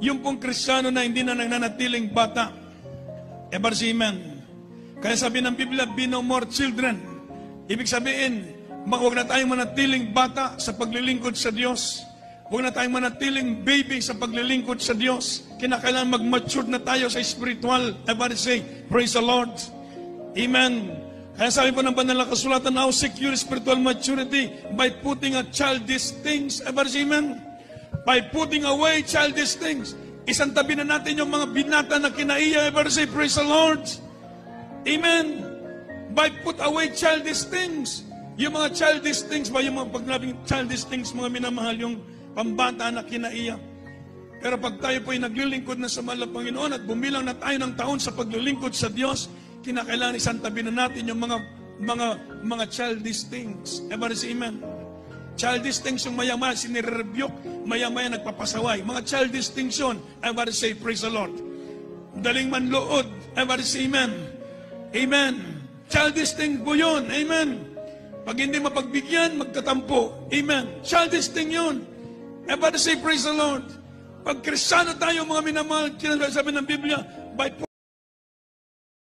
Yung pong Kristiyano na hindi na nananatiling bata. Ever say amen. Kaya sabi ng Biblia, be no more children. Ibig sabihin, huwag na tayong manatiling bata sa paglilingkod sa Diyos. Huwag na tayong manatiling baby sa paglilingkod sa Diyos. Kinakailangan mag-mature na tayo sa spiritual. Everybody say, praise the Lord. Amen. Kaya sabi po ng banal na kasulatan, now secure spiritual maturity by putting a childish things. Everybody say amen. By putting away childish things. Isang tabi na natin yung mga binata na kinaiya. Everybody say, praise the Lord. Amen. By put away childish things. Yung mga childish things ba, yung mga pagnabing childish things, mga minamahal, yung pambata na kinaiya. Pero pag tayo po ay naglilingkod na sa mahal na Panginoon at bumilang na tayo ng taon sa paglilingkod sa Diyos, kinakailangan isang tabi na natin yung mga childish things. Everybody say amen. Childish things yung maya-maya sinire-rebuke, maya-maya nagpapasaway. Mga childish things yun. Everybody say praise the Lord. Daling manlood. Everybody say amen. Amen. Childish thing po yun. Amen. Pag hindi mapagbigyan, magtatampo. Amen. Childish thing yun. Everybody say praise the Lord. Pag Kristiyano tayo, mga minamahal, sabi ng Biblia, by